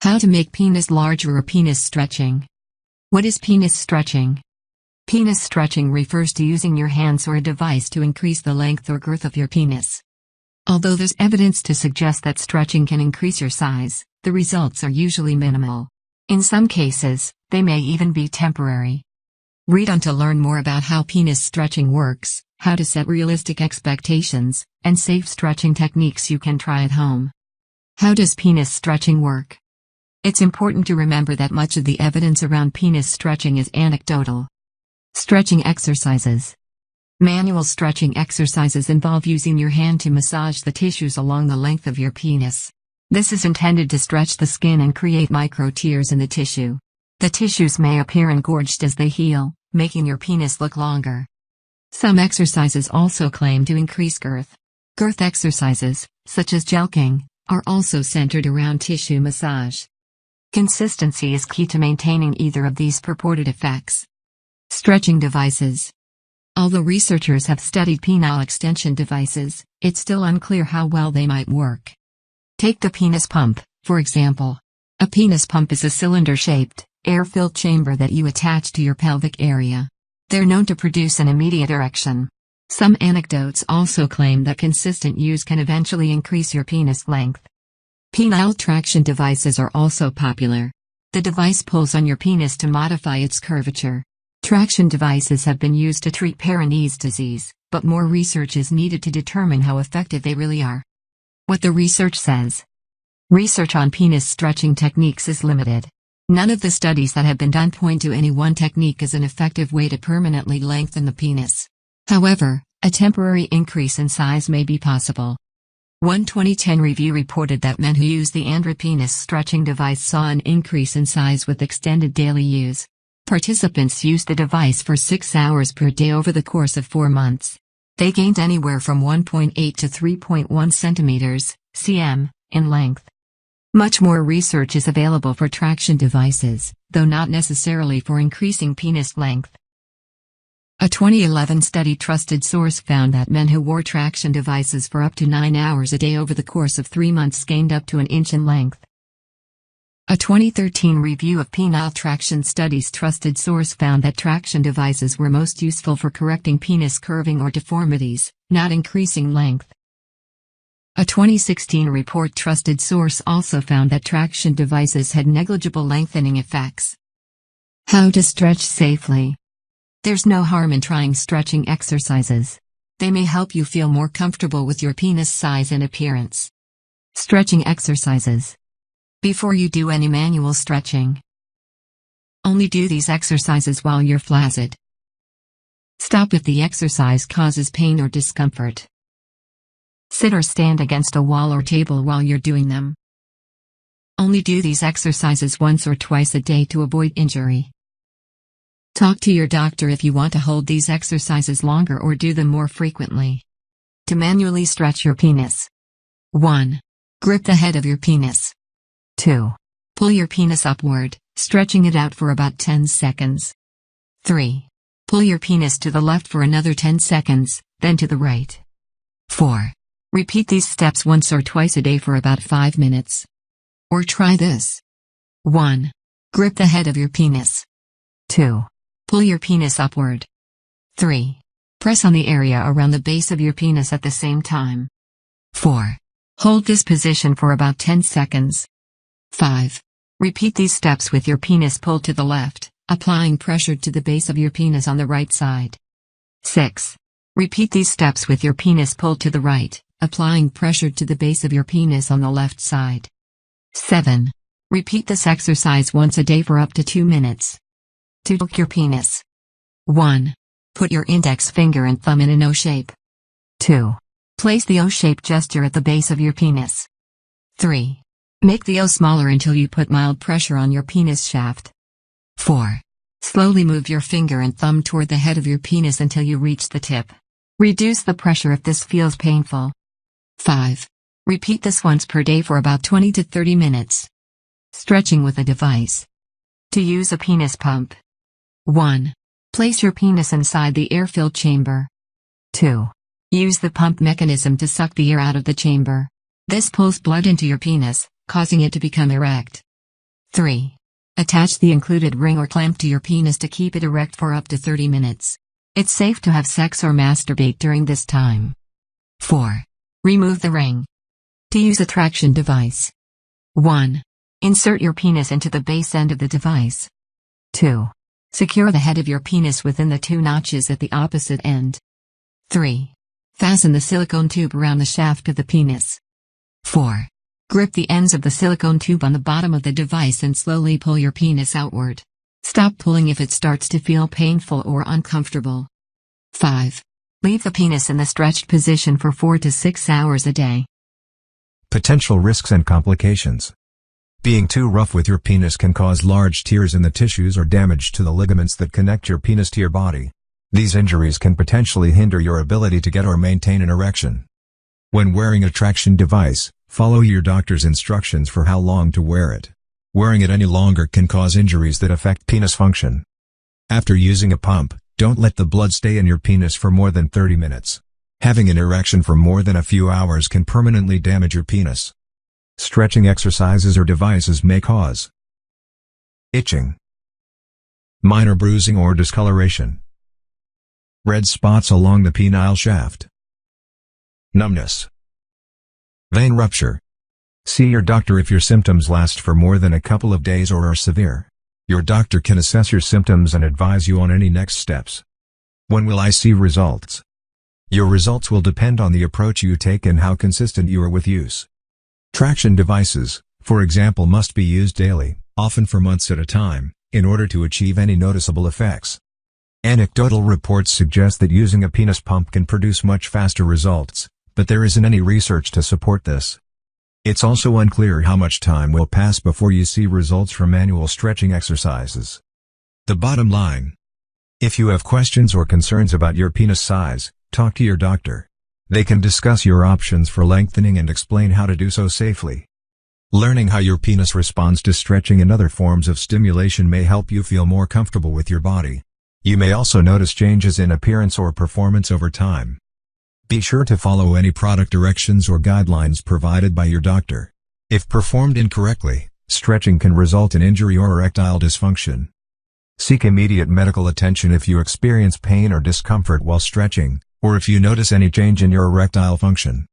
How to make penis larger or penis stretching. What is penis stretching? Penis stretching refers to using your hands or a device to increase the length or girth of your penis. Although there's evidence to suggest that stretching can increase your size, the results are usually minimal. In some cases, they may even be temporary. Read on to learn more about how penis stretching works, how to set realistic expectations, and safe stretching techniques you can try at home. How does penis stretching work? It's important to remember that much of the evidence around penis stretching is anecdotal. Stretching exercises. Manual stretching exercises involve using your hand to massage the tissues along the length of your penis. This is intended to stretch the skin and create micro tears in the tissue. The tissues may appear engorged as they heal, making your penis look longer. Some exercises also claim to increase girth. Girth exercises, such as Jelqing, are also centered around tissue massage. Consistency is key to maintaining either of these purported effects. Stretching devices. Although researchers have studied penile extension devices, it's still unclear how well they might work. Take the penis pump, for example. A penis pump is a cylinder-shaped, air-filled chamber that you attach to your pelvic area. They're known to produce an immediate erection. Some anecdotes also claim that consistent use can eventually increase your penis length. Penile traction devices are also popular. The device pulls on your penis to modify its curvature. Traction devices have been used to treat Peyronie's disease, but more research is needed to determine how effective they really are. What the research says. Research on penis stretching techniques is limited. None of the studies that have been done point to any one technique as an effective way to permanently lengthen the penis. However, a temporary increase in size may be possible. One 2010 review reported that men who used the penis stretching device saw an increase in size with extended daily use. Participants used the device for 6 hours per day over the course of 4 months. They gained anywhere from 1.8 to 3.1 centimeters, cm, in length. Much more research is available for traction devices, though not necessarily for increasing penis length. A 2011 study trusted source found that men who wore traction devices for up to 9 hours a day over the course of 3 months gained up to an inch in length. A 2013 review of penile traction studies trusted source found that traction devices were most useful for correcting penis curving or deformities, not increasing length. A 2016 report trusted source also found that traction devices had negligible lengthening effects. How to stretch safely. There's no harm in trying stretching exercises. They may help you feel more comfortable with your penis size and appearance. Stretching exercises. Before you do any manual stretching, only do these exercises while you're flaccid. Stop if the exercise causes pain or discomfort. Sit or stand against a wall or table while you're doing them. Only do these exercises once or twice a day to avoid injury. Talk to your doctor if you want to hold these exercises longer or do them more frequently. To manually stretch your penis. 1. Grip the head of your penis. 2. Pull your penis upward, stretching it out for about 10 seconds. 3. Pull your penis to the left for another 10 seconds, then to the right. 4. Repeat these steps once or twice a day for about 5 minutes. Or try this. 1. Grip the head of your penis. 2. Pull your penis upward. 3. Press on the area around the base of your penis at the same time. 4. Hold this position for about 10 seconds. 5. Repeat these steps with your penis pulled to the left, applying pressure to the base of your penis on the right side. 6. Repeat these steps with your penis pulled to the right, applying pressure to the base of your penis on the left side. 7. Repeat this exercise once a day for up to 2 minutes. To hook your penis. 1. Put your index finger and thumb in an O shape. 2. Place the O-shaped gesture at the base of your penis. 3. Make the O smaller until you put mild pressure on your penis shaft. 4. Slowly move your finger and thumb toward the head of your penis until you reach the tip. Reduce the pressure if this feels painful. 5. Repeat this once per day for about 20 to 30 minutes. Stretching with a device. To use a penis pump. 1. Place your penis inside the air-filled chamber. 2. Use the pump mechanism to suck the air out of the chamber. This pulls blood into your penis, causing it to become erect. 3. Attach the included ring or clamp to your penis to keep it erect for up to 30 minutes. It's safe to have sex or masturbate during this time. 4. Remove the ring. To use a traction device. 1. Insert your penis into the base end of the device. 2. Secure the head of your penis within the 2 notches at the opposite end. 3. Fasten the silicone tube around the shaft of the penis. 4. Grip the ends of the silicone tube on the bottom of the device and slowly pull your penis outward. Stop pulling if it starts to feel painful or uncomfortable. 5. Leave the penis in the stretched position for 4 to 6 hours a day. Potential risks and complications. Being too rough with your penis can cause large tears in the tissues or damage to the ligaments that connect your penis to your body. These injuries can potentially hinder your ability to get or maintain an erection. When wearing a traction device, follow your doctor's instructions for how long to wear it. Wearing it any longer can cause injuries that affect penis function. After using a pump, don't let the blood stay in your penis for more than 30 minutes. Having an erection for more than a few hours can permanently damage your penis. Stretching exercises or devices may cause itching, minor bruising or discoloration, red spots along the penile shaft, numbness, vein rupture. See your doctor if your symptoms last for more than a couple of days or are severe. Your doctor can assess your symptoms and advise you on any next steps. When will I see results? Your results will depend on the approach you take and how consistent you are with use. Traction devices, for example, must be used daily, often for months at a time, in order to achieve any noticeable effects. Anecdotal reports suggest that using a penis pump can produce much faster results, but there isn't any research to support this. It's also unclear how much time will pass before you see results from manual stretching exercises. The bottom line. If you have questions or concerns about your penis size, talk to your doctor. They can discuss your options for lengthening and explain how to do so safely. Learning how your penis responds to stretching and other forms of stimulation may help you feel more comfortable with your body. You may also notice changes in appearance or performance over time. Be sure to follow any product directions or guidelines provided by your doctor. If performed incorrectly, stretching can result in injury or erectile dysfunction. Seek immediate medical attention if you experience pain or discomfort while stretching, or if you notice any change in your erectile function.